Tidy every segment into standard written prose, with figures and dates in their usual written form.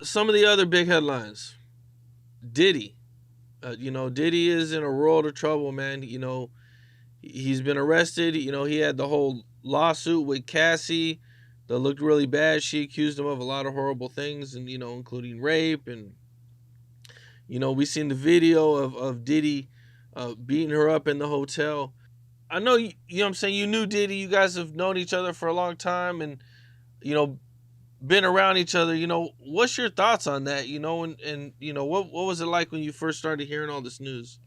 Some of the other big headlines. Diddy. Diddy is in a world of trouble, man. He's been arrested. He had the whole lawsuit with Cassie that looked really bad. She accused him of a lot of horrible things, and including rape. And we seen the video of Diddy beating her up in the hotel. I know you know what I'm saying. You knew Diddy. You guys have known each other for a long time, and you know been around each other. What's your thoughts on that? And what was it like when you first started hearing all this news?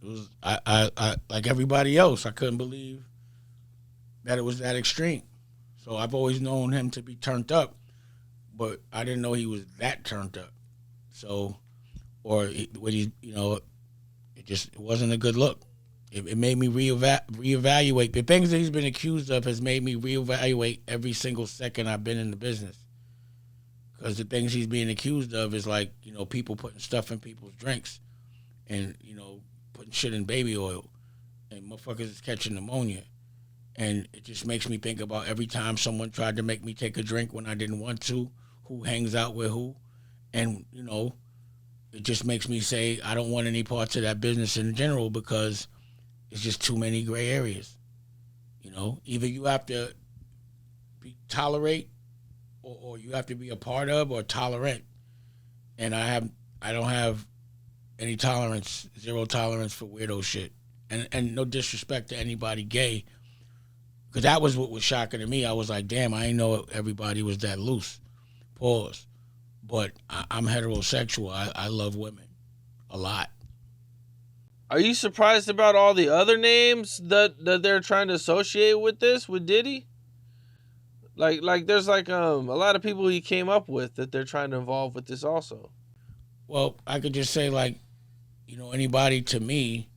It was I like everybody else. I couldn't believe that it was that extreme. So I've always known him to be turned up, but I didn't know he was that turned up. So, what it wasn't a good look. It made me reevaluate the things that he's been accused of. Has made me reevaluate every single second I've been in the business. Because the things he's being accused of is like people putting stuff in people's drinks, and putting shit in baby oil, and motherfuckers is catching pneumonia. And it just makes me think about every time someone tried to make me take a drink when I didn't want to, who hangs out with who. And, it just makes me say I don't want any parts of that business in general because it's just too many gray areas. Either you have to tolerate or you have to be a part of or tolerant. And I don't have any tolerance, zero tolerance for weirdo shit. And no disrespect to anybody gay, because that was what was shocking to me. I was like, damn, I didn't know everybody was that loose. Pause. But I'm heterosexual. I love women a lot. Are you surprised about all the other names that they're trying to associate with this with Diddy? Like there's a lot of people he came up with that they're trying to involve with this also. Well, I could just say anybody to me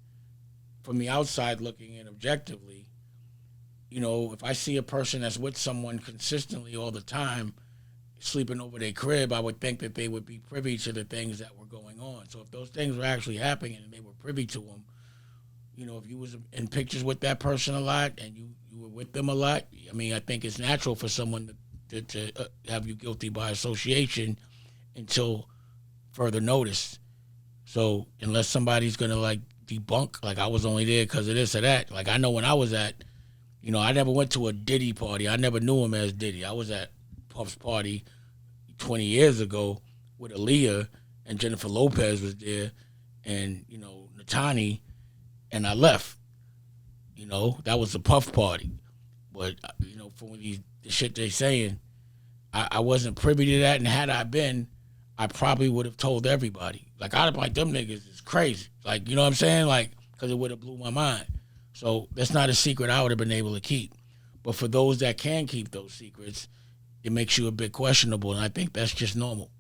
from the outside looking in objectively, if I see a person that's with someone consistently all the time, sleeping over their crib, I would think that they would be privy to the things that were going on. So if those things were actually happening and they were privy to them, if you was in pictures with that person a lot and you were with them a lot, I mean, I think it's natural for someone to have you guilty by association until further notice. So unless somebody's gonna debunk, I was only there because of this or that. I know when I was at, I never went to a Diddy party. I never knew him as Diddy. I was at Puff's party 20 years ago with Aaliyah, and Jennifer Lopez was there, and Natani, and I left. That was the Puff party. But from the shit they saying, I wasn't privy to that, and had I been, I probably would have told everybody. I'd have like, them niggas is crazy. You know what I'm saying? Because it would have blew my mind. So that's not a secret I would have been able to keep. But for those that can keep those secrets, it makes you a bit questionable, and I think that's just normal.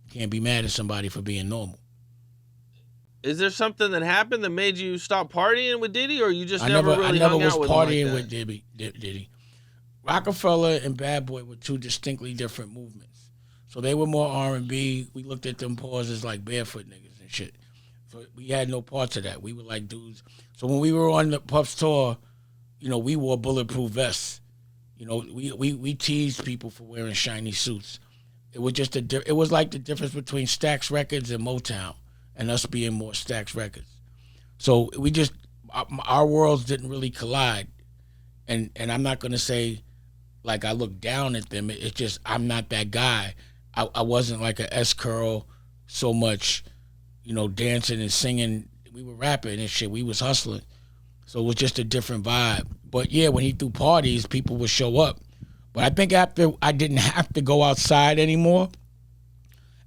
You can't be mad at somebody for being normal. Is there something that happened that made you stop partying with Diddy, or you just I never never, I really never hung was out with him like partying that? with Diddy. Rockefeller and Bad Boy were two distinctly different movements. So they were more R&B. We looked at them pauses like barefoot niggas and shit. So we had no parts of that. We were like dudes. So when we were on the Puff's tour, we wore bulletproof vests. We teased people for wearing shiny suits. It was just it was like the difference between Stax Records and Motown, and us being more Stax Records. So we just our worlds didn't really collide, and I'm not gonna say I look down at them. It's just I'm not that guy. I wasn't like a S Curl so much, dancing and singing. We were rapping and shit. We was hustling. So it was just a different vibe. But yeah, when he threw parties, people would show up. But I think after I didn't have to go outside anymore,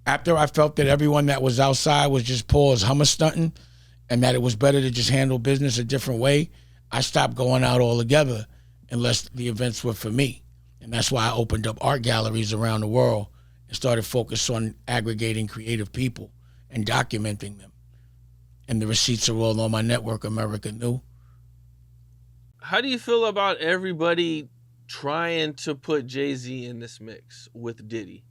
after I felt that everyone that was outside was just Paul's hummer stunting, and that it was better to just handle business a different way, I stopped going out altogether unless the events were for me. And that's why I opened up art galleries around the world and started focused on aggregating creative people and documenting them. And the receipts are all on my network, America New. How do you feel about everybody trying to put Jay-Z in this mix with Diddy?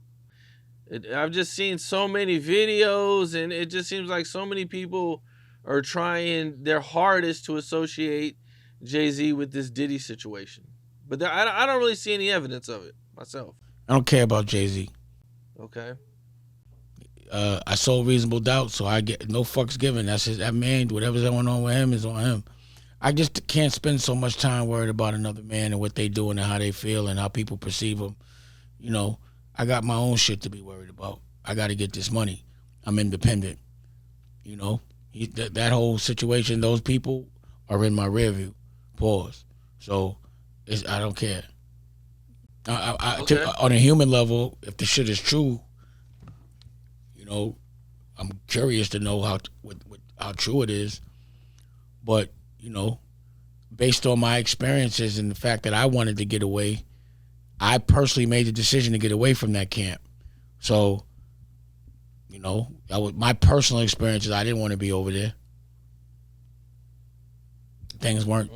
I've just seen so many videos, and it just seems like so many people are trying their hardest to associate Jay-Z with this Diddy situation. But I don't really see any evidence of it myself. I don't care about Jay-Z. Okay. I sold Reasonable Doubt, so I get no fucks given. That's his, that man. Whatever's going on with him is on him. I just can't spend so much time worried about another man and what they doing and how they feel and how people perceive them. You know, I got my own shit to be worried about. I got to get this money. I'm independent. You know, that whole situation, those people are in my rear view. Pause. So I don't care. Okay. On a human level, if the shit is true, you know, I'm curious to know how true it is. But you know, based on my experiences and the fact that I wanted to get away, I personally made the decision to get away from that camp. So, you know, that was my personal experiences. I didn't want to be over there. Things weren't,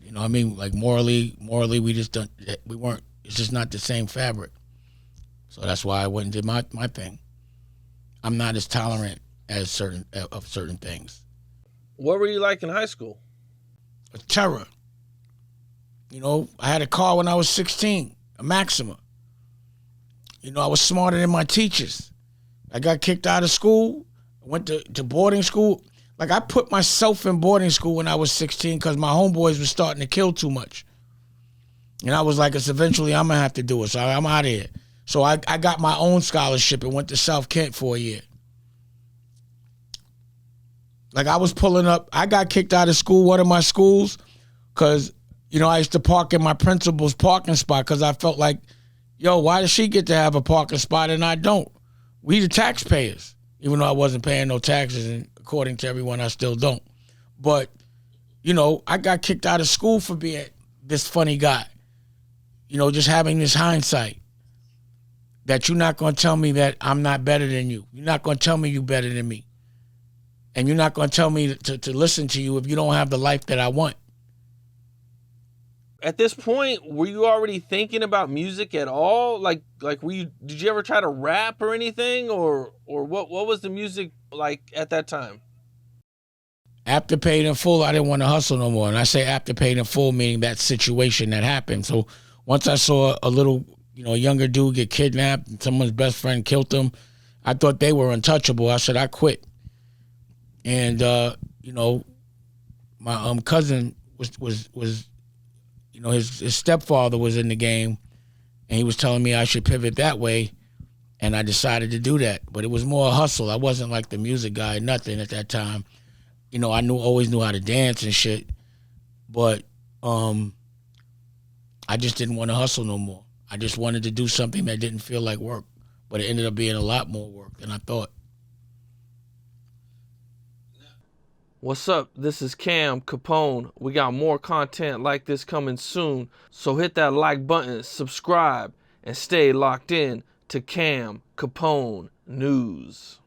you know what I mean? Like morally, we weren't, it's just not the same fabric. So that's why I went and did my thing. I'm not as tolerant as certain things. What were you like in high school? A terror. You know, I had a car when I was 16, a Maxima. You know, I was smarter than my teachers. I got kicked out of school, went to boarding school. Like, I put myself in boarding school when I was 16 because my homeboys were starting to kill too much. And I was like, it's eventually I'm going to have to do it, so I'm out of here. So I got my own scholarship and went to South Kent for a year. Like, I was pulling up. I got kicked out of school, one of my schools, because, you know, I used to park in my principal's parking spot because I felt like, yo, why does she get to have a parking spot and I don't? We the taxpayers, even though I wasn't paying no taxes, and according to everyone, I still don't. But, you know, I got kicked out of school for being this funny guy. You know, just having this hindsight that you're not going to tell me that I'm not better than you. You're not going to tell me you better than me. And you're not going to tell me to listen to you if you don't have the life that I want. At this point, were you already thinking about music at all? Like did you ever try to rap or anything, or what was the music like at that time? After paid in full, I didn't want to hustle no more. And I say after paid in full, meaning that situation that happened. So once I saw a little, you know, a younger dude get kidnapped and someone's best friend killed him, I thought they were untouchable. I said, I quit. And you know, my cousin was you know, his stepfather was in the game, and he was telling me I should pivot that way, and I decided to do that. But it was more a hustle. I wasn't like the music guy, nothing at that time. You know, I always knew how to dance and shit, but I just didn't want to hustle no more. I just wanted to do something that didn't feel like work, but it ended up being a lot more work than I thought. What's up? This is Cam Capone. We got more content like this coming soon, so hit that like button, subscribe, and stay locked in to Cam Capone News.